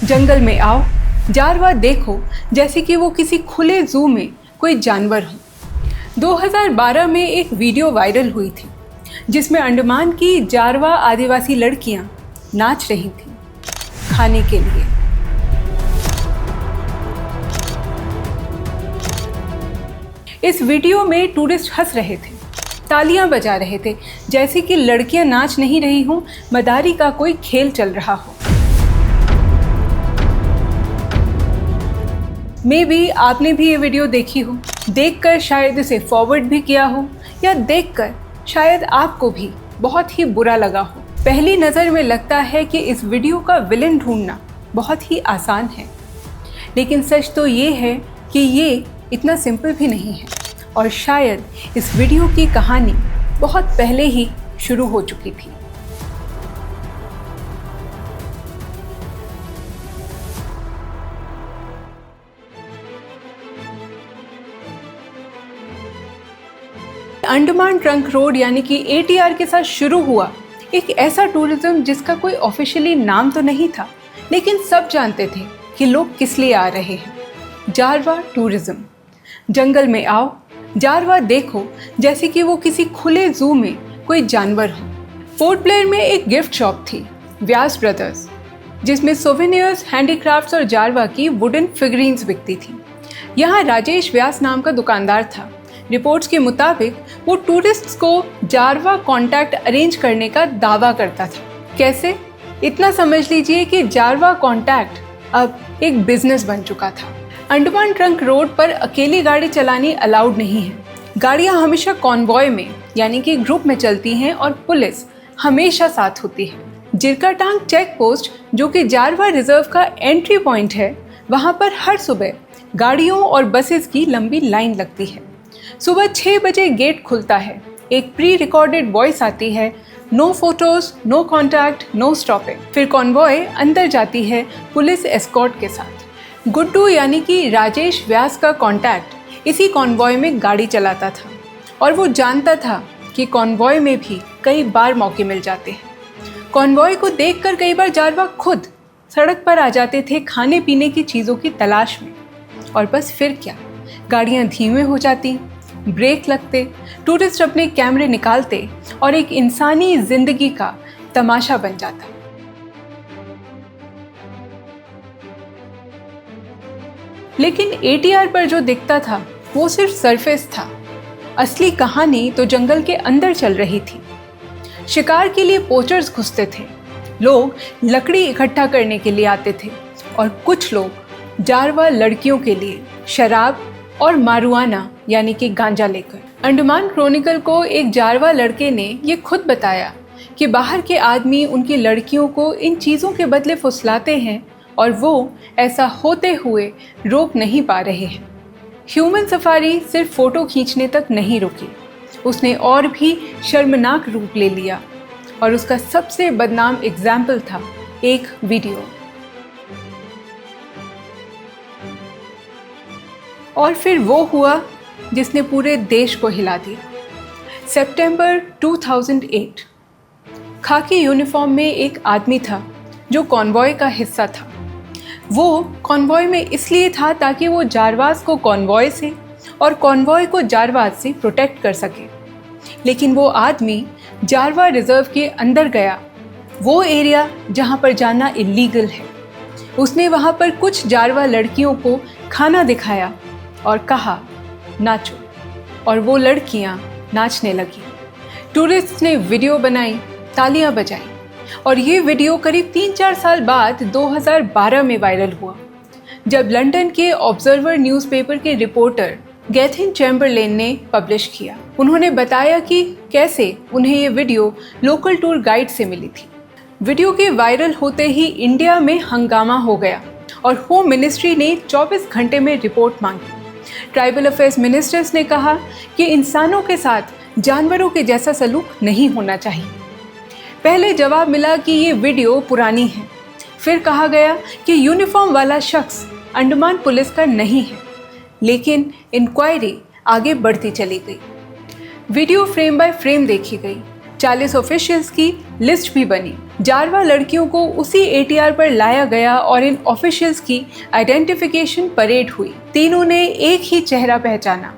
जंगल में आओ, जारवा देखो जैसे कि वो किसी खुले जू में कोई जानवर हो। 2012 में एक वीडियो वायरल हुई थी जिसमें अंडमान की जारवा आदिवासी लड़कियां नाच रही थीं खाने के लिए। इस वीडियो में टूरिस्ट हंस रहे थे, तालियां बजा रहे थे जैसे कि लड़कियां नाच नहीं रही हों, मदारी का कोई खेल चल रहा हो। मे बी आपने भी ये वीडियो देखी हो, देखकर शायद इसे फॉरवर्ड भी किया हो, या देखकर शायद आपको भी बहुत ही बुरा लगा हो। पहली नज़र में लगता है कि इस वीडियो का विलेन ढूंढना बहुत ही आसान है, लेकिन सच तो ये है कि ये इतना सिंपल भी नहीं है और शायद इस वीडियो की कहानी बहुत पहले ही शुरू हो चुकी थी। अंडमान ट्रंक रोड यानी कि ATR के साथ शुरू हुआ एक ऐसा टूरिज्म जिसका कोई ऑफिशियली नाम तो नहीं था, लेकिन सब जानते थे कि लोग किस लिए आ रहे हैं। जारवा टूरिज्म। जंगल में आओ, जारवा देखो जैसे कि वो किसी खुले जू में कोई जानवर हो। पोर्ट ब्लेयर में एक गिफ्ट शॉप थी, व्यास ब्रदर्स, जिसमें सोवेनियर्स, हैंडीक्राफ्ट्स और जारवा की वुडन फिगरीन्स बिकती थी। यहाँ राजेश व्यास नाम का दुकानदार था। रिपोर्ट्स के मुताबिक वो टूरिस्ट्स को जारवा कॉन्टैक्ट अरेंज करने का दावा करता था। कैसे? इतना समझ लीजिए कि जारवा कॉन्टैक्ट अब एक बिजनेस बन चुका था। अंडमान ट्रंक रोड पर अकेली गाड़ी चलानी अलाउड नहीं है। गाड़ियाँ हमेशा कॉन्वॉय में यानी कि ग्रुप में चलती हैं और पुलिस हमेशा साथ होती है। जिरकाटांग चेक पोस्ट, जो कि जारवा रिजर्व का एंट्री पॉइंट है, वहाँ पर हर सुबह गाड़ियों और बसेस की लंबी लाइन लगती है। सुबह 6 बजे गेट खुलता है। एक प्री रिकॉर्डेड वॉइस आती है, no photos, no contact, no stopping. फिर कॉन्वॉय अंदर जाती है पुलिस एस्कॉर्ट के साथ। गुड्डू यानी कि राजेश व्यास का कॉन्टैक्ट इसी कॉन्वॉय में गाड़ी चलाता था और वो जानता था कि कॉन्वॉय में भी कई बार मौके मिल जाते हैं। कॉन्वॉय को देखकर कई बार जारवा खुद सड़क पर आ जाते थे खाने पीने की चीज़ों की तलाश में। और बस फिर क्या, गाड़ियाँ धीमे हो जाती, ब्रेक लगते, टूरिस्ट अपने कैमरे निकालते और एक इंसानी जिंदगी का तमाशा बन जाता। लेकिन ATR पर जो दिखता था वो सिर्फ सरफेस था। असली कहानी तो जंगल के अंदर चल रही थी। शिकार के लिए पोचर्स घुसते थे, लोग लकड़ी इकट्ठा करने के लिए आते थे और कुछ लोग जारवा लड़कियों के लिए शराब और मारुआना यानी कि गांजा लेकर। अंडमान क्रॉनिकल को एक जारवा लड़के ने ये खुद बताया कि बाहर के आदमी उनकी लड़कियों को इन चीज़ों के बदले फुसलाते हैं और वो ऐसा होते हुए रोक नहीं पा रहे हैं। ह्यूमन सफारी सिर्फ फ़ोटो खींचने तक नहीं रुकी, उसने और भी शर्मनाक रूप ले लिया और उसका सबसे बदनाम एग्जाम्पल था एक वीडियो। और फिर वो हुआ जिसने पूरे देश को हिला दिया। सितंबर 2008। खाकी यूनिफॉर्म में एक आदमी था जो कॉन्वॉय का हिस्सा था। वो कॉन्वॉय में इसलिए था ताकि वो जारवास को कॉन्वॉय से और कॉन्वॉय को जारवास से प्रोटेक्ट कर सके। लेकिन वो आदमी जारवा रिजर्व के अंदर गया, वो एरिया जहाँ पर जाना इलीगल है। उसने वहाँ पर कुछ जारवा लड़कियों को खाना दिखाया और कहा नाचो, और वो लड़कियां नाचने लगी। टूरिस्ट ने वीडियो बनाई, तालियां बजाई और ये वीडियो करीब 3-4 साल बाद 2012 में वायरल हुआ, जब लंदन के ऑब्जर्वर न्यूज़पेपर के रिपोर्टर गैथिन चैम्बरलेन ने पब्लिश किया। उन्होंने बताया कि कैसे उन्हें ये वीडियो लोकल टूर गाइड से मिली थी। वीडियो के वायरल होते ही इंडिया में हंगामा हो गया और होम मिनिस्ट्री ने 24 घंटे में रिपोर्ट मांगी। ट्राइबल अफेयर्स मिनिस्टर्स ने कहा कि इंसानों के साथ जानवरों के जैसा सलूक नहीं होना चाहिए। पहले जवाब मिला कि ये वीडियो पुरानी है, फिर कहा गया कि यूनिफॉर्म वाला शख्स अंडमान पुलिस का नहीं है, लेकिन इंक्वायरी आगे बढ़ती चली गई। वीडियो फ्रेम बाय फ्रेम देखी गई, 40 ऑफिशियल्स की लिस्ट भी बनी। जारवा लड़कियों को उसी एटीआर पर लाया गया और इन ऑफिशियल्स की आइडेंटिफिकेशन परेड हुई। तीनों ने एक ही चेहरा पहचाना,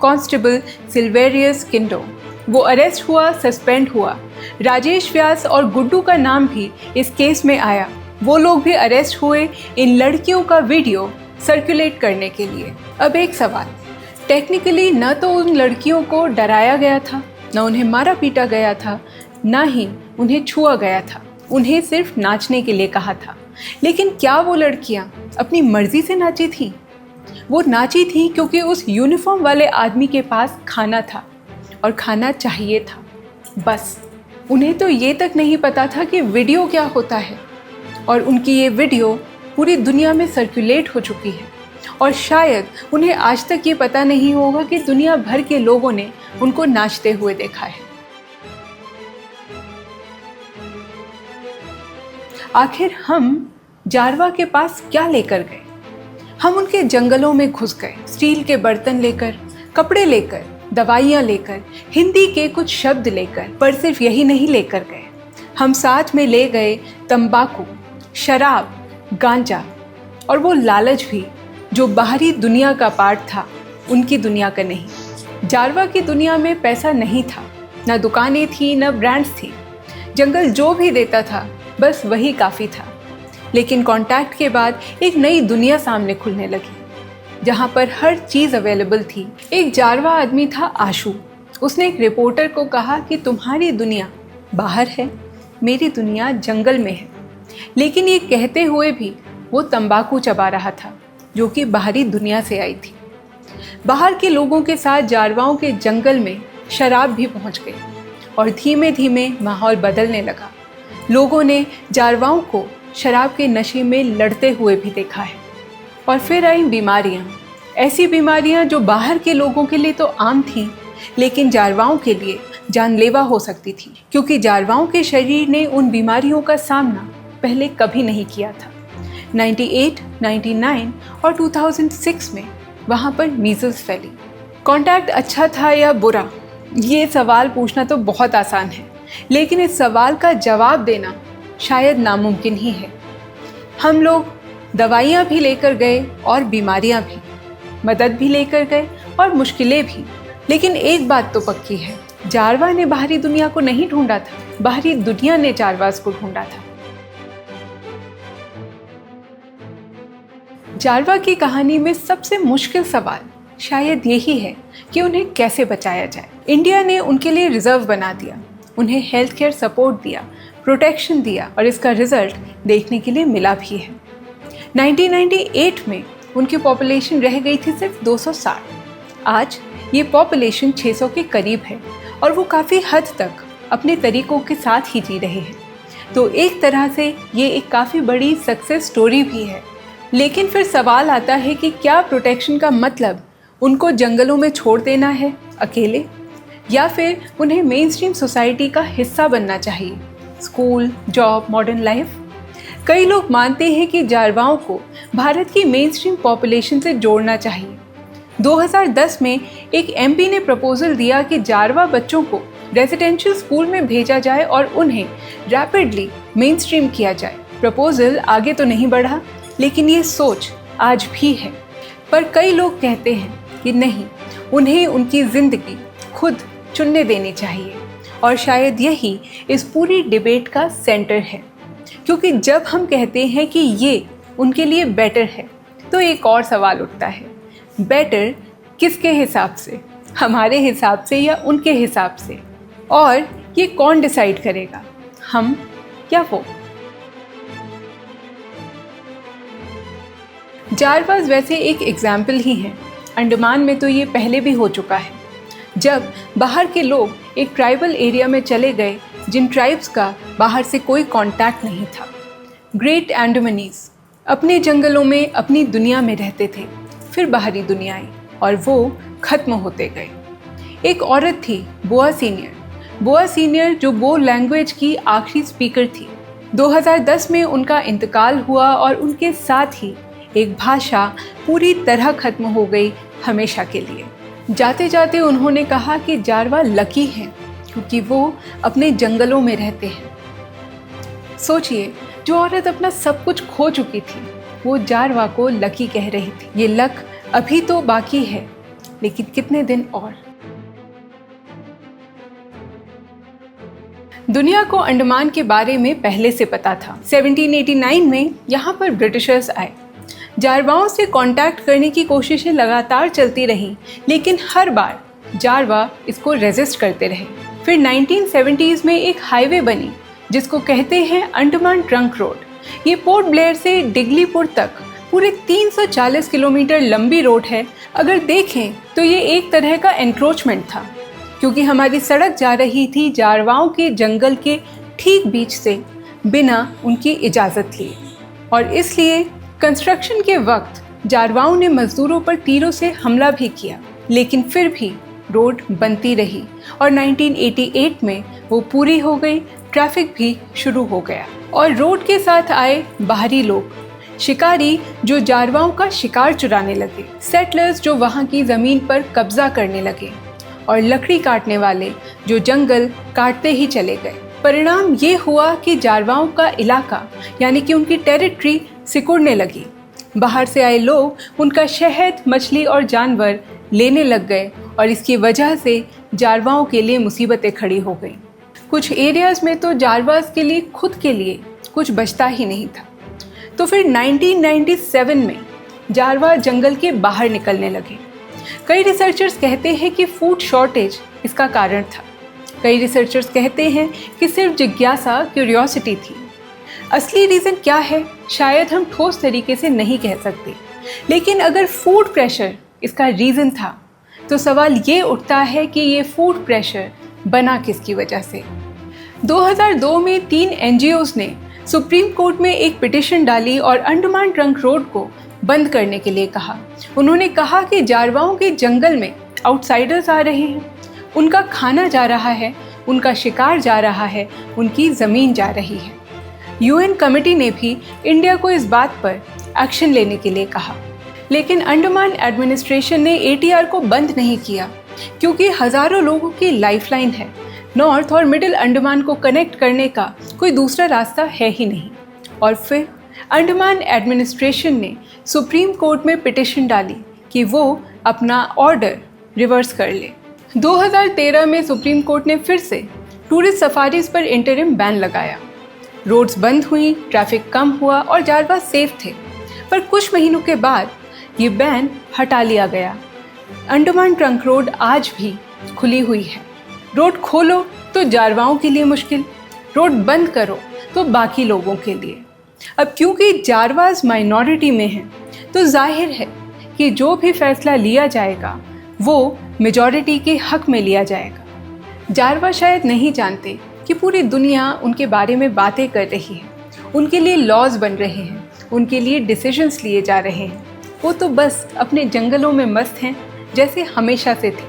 कांस्टेबल सिल्वेरियस किंडो। वो अरेस्ट हुआ, सस्पेंड हुआ। राजेश व्यास और गुड्डू का नाम भी इस केस में आया। वो लोग भी अरेस्ट हुए इन लड़कियों का वीडियो सर्कुलेट करने के लिए। अब एक सवाल, टेक्निकली न तो उन लड़कियों को डराया गया था, न उन्हें मारा पीटा गया था, न ही उन्हें छुआ गया था। उन्हें सिर्फ नाचने के लिए कहा था। लेकिन क्या वो लड़कियां अपनी मर्जी से नाची थीं? वो नाची थीं क्योंकि उस यूनिफॉर्म वाले आदमी के पास खाना था और खाना चाहिए था, बस। उन्हें तो ये तक नहीं पता था कि वीडियो क्या होता है, और उनकी ये वीडियो पूरी दुनिया में सर्कुलेट हो चुकी है। और शायद उन्हें आज तक ये पता नहीं होगा कि दुनिया भर के लोगों ने उनको नाचते हुए देखा है। आखिर हम जारवा के पास क्या लेकर गए? हम उनके जंगलों में घुस गए, स्टील के बर्तन लेकर, कपड़े लेकर, दवाइयाँ लेकर, हिंदी के कुछ शब्द लेकर। पर सिर्फ यही नहीं लेकर गए, हम साथ में ले गए तंबाकू, शराब, गांजा और वो लालच भी जो बाहरी दुनिया का पार्ट था, उनकी दुनिया का नहीं। जारवा की दुनिया में पैसा नहीं था, न दुकानें थी, न ब्रांड्स थी। जंगल जो भी देता था बस वही काफ़ी था। लेकिन कॉन्टैक्ट के बाद एक नई दुनिया सामने खुलने लगी, जहाँ पर हर चीज़ अवेलेबल थी। एक जारवा आदमी था आशु। उसने एक रिपोर्टर को कहा कि तुम्हारी दुनिया बाहर है, मेरी दुनिया जंगल में है। लेकिन ये कहते हुए भी वो तंबाकू चबा रहा था, जो कि बाहरी दुनिया से आई थी। बाहर के लोगों के साथ जारवाओं के जंगल में शराब भी पहुंच गई और धीमे धीमे माहौल बदलने लगा। लोगों ने जारवाओं को शराब के नशे में लड़ते हुए भी देखा है। और फिर आई बीमारियाँ, ऐसी बीमारियाँ जो बाहर के लोगों के लिए तो आम थीं, लेकिन जारवाओं के लिए जानलेवा हो सकती थी, क्योंकि जारवाओं के शरीर ने उन बीमारियों का सामना पहले कभी नहीं किया था। 98, 99 और 2006 में वहाँ पर मीजल्स फैली। कॉन्टैक्ट अच्छा था या बुरा, ये सवाल पूछना तो बहुत आसान है, लेकिन इस सवाल का जवाब देना शायद नामुमकिन ही है। हम लोग दवाइयाँ भी लेकर गए और बीमारियाँ भी, मदद भी लेकर गए और मुश्किलें भी। लेकिन एक बात तो पक्की है, जारवा ने बाहरी दुनिया को नहीं ढूंढा था, बाहरी दुनिया ने जारवास को ढूंढा था। जारवा की कहानी में सबसे मुश्किल सवाल शायद यही है कि उन्हें कैसे बचाया जाए। इंडिया ने उनके लिए रिजर्व बना दिया, उन्हें हेल्थ केयर सपोर्ट दिया, प्रोटेक्शन दिया, और इसका रिजल्ट देखने के लिए मिला भी है। 1998 में उनकी पॉपुलेशन रह गई थी सिर्फ 260। आज ये पॉपुलेशन 600 के करीब है और वो काफ़ी हद तक अपने तरीक़ों के साथ ही जी रहे हैं। तो एक तरह से ये एक काफ़ी बड़ी सक्सेस स्टोरी भी है। लेकिन फिर सवाल आता है कि क्या प्रोटेक्शन का मतलब उनको जंगलों में छोड़ देना है अकेले, या फिर उन्हें मेन स्ट्रीम सोसाइटी का हिस्सा बनना चाहिए, स्कूल, जॉब, मॉडर्न लाइफ। कई लोग मानते हैं कि जारवाओं को भारत की मेन स्ट्रीम पॉपुलेशन से जोड़ना चाहिए। 2010 में एक एमपी ने प्रपोजल दिया कि जारवा बच्चों को रेजिडेंशियल स्कूल में भेजा जाए और उन्हें रैपिडली मेन स्ट्रीम किया जाए। प्रपोजल आगे तो नहीं बढ़ा, लेकिन ये सोच आज भी है। पर कई लोग कहते हैं कि नहीं, उन्हें उनकी ज़िंदगी खुद चुनने देनी चाहिए। और शायद यही इस पूरी डिबेट का सेंटर है, क्योंकि जब हम कहते हैं कि ये उनके लिए बेटर है, तो एक और सवाल उठता है, बेटर किसके हिसाब से, हमारे हिसाब से या उनके हिसाब से? और ये कौन डिसाइड करेगा, हम या वो? जारवास वैसे एक एग्जाम्पल ही हैं। अंडमान में तो ये पहले भी हो चुका है, जब बाहर के लोग एक ट्राइबल एरिया में चले गए जिन ट्राइब्स का बाहर से कोई कांटेक्ट नहीं था। ग्रेट एंडोमनीज अपने जंगलों में अपनी दुनिया में रहते थे, फिर बाहरी दुनिया आई और वो ख़त्म होते गए। एक औरत थी बोआ सीनियर, जो बो लैंग्वेज की आखिरी स्पीकर थी। 2010 में उनका इंतकाल हुआ और उनके साथ ही एक भाषा पूरी तरह ख़त्म हो गई हमेशा के लिए। जाते जाते उन्होंने कहा कि जारवा लकी हैं, क्योंकि वो अपने जंगलों में रहते हैं। सोचिए, जो औरत अपना सब कुछ खो चुकी थी, वो जारवा को लकी कह रही थी। ये लक अभी तो बाकी है, लेकिन कितने दिन और। दुनिया को अंडमान के बारे में पहले से पता था। 1789 में यहाँ पर ब्रिटिशर्स आए। जारवाओं से कांटेक्ट करने की कोशिशें लगातार चलती रहीं, लेकिन हर बार जारवा इसको रेजिस्ट करते रहे। फिर 1970s में एक हाईवे बनी जिसको कहते हैं अंडमान ट्रंक रोड। ये पोर्ट ब्लेयर से डिगलीपुर तक पूरे 340 किलोमीटर लंबी रोड है। अगर देखें तो ये एक तरह का एनक्रोचमेंट था, क्योंकि हमारी सड़क जा रही थी जारवाओं के जंगल के ठीक बीच से, बिना उनकी इजाज़त लिए। और इसलिए कंस्ट्रक्शन के वक्त जारवाओं ने मजदूरों पर तीरों से हमला भी किया, लेकिन फिर भी रोड बनती रही और 1988 में वो पूरी हो गई। ट्रैफिक भी शुरू हो गया और रोड के साथ आए बाहरी लोग, शिकारी जो जारवाओं का शिकार चुराने लगे, सेटलर्स जो वहाँ की ज़मीन पर कब्जा करने लगे, और लकड़ी काटने वाले जो जंगल काटते ही चले गए। परिणाम ये हुआ कि जारवाओं का इलाका यानी कि उनकी टेरिटरी सिकुड़ने लगी। बाहर से आए लोग उनका शहद, मछली और जानवर लेने लग गए और इसकी वजह से जारवाओं के लिए मुसीबतें खड़ी हो गई। कुछ एरियाज़ में तो जारवास के लिए खुद के लिए कुछ बचता ही नहीं था। तो फिर 1997 में जारवा जंगल के बाहर निकलने लगे। कई रिसर्चर्स कहते हैं कि फूड शॉर्टेज इसका कारण था। कई रिसर्चर्स कहते हैं कि सिर्फ जिज्ञासा, क्यूरियोसिटी थी। असली रीज़न क्या है शायद हम ठोस तरीके से नहीं कह सकते, लेकिन अगर फूड प्रेशर इसका रीज़न था तो सवाल ये उठता है कि ये फूड प्रेशर बना किसकी वजह से। 2002 में 3 NGOs ने सुप्रीम कोर्ट में एक पिटीशन डाली और अंडमान ट्रंक रोड को बंद करने के लिए कहा। उन्होंने कहा कि जारवाओं के जंगल में आउटसाइडर्स आ रहे हैं, उनका खाना जा रहा है, उनका शिकार जा रहा है, उनकी ज़मीन जा रही है। UN कमेटी ने भी इंडिया को इस बात पर एक्शन लेने के लिए कहा, लेकिन अंडमान एडमिनिस्ट्रेशन ने ATR को बंद नहीं किया, क्योंकि हज़ारों लोगों की लाइफलाइन है। नॉर्थ और मिडिल अंडमान को कनेक्ट करने का कोई दूसरा रास्ता है ही नहीं। और फिर अंडमान एडमिनिस्ट्रेशन ने सुप्रीम कोर्ट में पिटीशन डाली कि वो अपना ऑर्डर रिवर्स कर ले। 2013 में सुप्रीम कोर्ट ने फिर से टूरिस्ट सफारीज पर इंटरिम बैन लगाया। रोड्स बंद हुई, ट्रैफिक कम हुआ और जारवा सेफ थे। पर कुछ महीनों के बाद ये बैन हटा लिया गया। अंडमान ट्रंक रोड आज भी खुली हुई है। रोड खोलो तो जारवाओं के लिए मुश्किल, रोड बंद करो तो बाकी लोगों के लिए। अब क्योंकि जारवास माइनॉरिटी में हैं, तो जाहिर है कि जो भी फैसला लिया जाएगा वो मेजॉरिटी के हक में लिया जाएगा। जारवा शायद नहीं जानते कि पूरी दुनिया उनके बारे में बातें कर रही है, उनके लिए लॉज बन रहे हैं, उनके लिए डिसीजंस लिए जा रहे हैं। वो तो बस अपने जंगलों में मस्त हैं जैसे हमेशा से थे,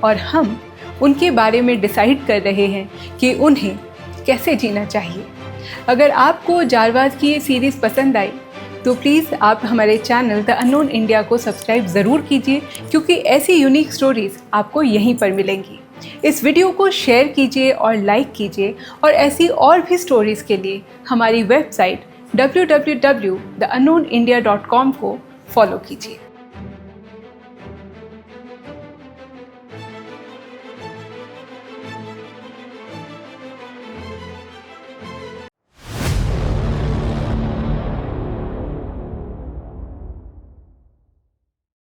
और हम उनके बारे में डिसाइड कर रहे हैं कि उन्हें कैसे जीना चाहिए। अगर आपको जारवास की ये सीरीज़ पसंद आई तो प्लीज़ आप हमारे चैनल द अननोन इंडिया को सब्सक्राइब ज़रूर कीजिए, क्योंकि ऐसी यूनिक स्टोरीज़ आपको यहीं पर मिलेंगी। इस वीडियो को शेयर कीजिए और लाइक कीजिए, और ऐसी और भी स्टोरीज़ के लिए हमारी वेबसाइट www.theunknownindia.com को फॉलो कीजिए।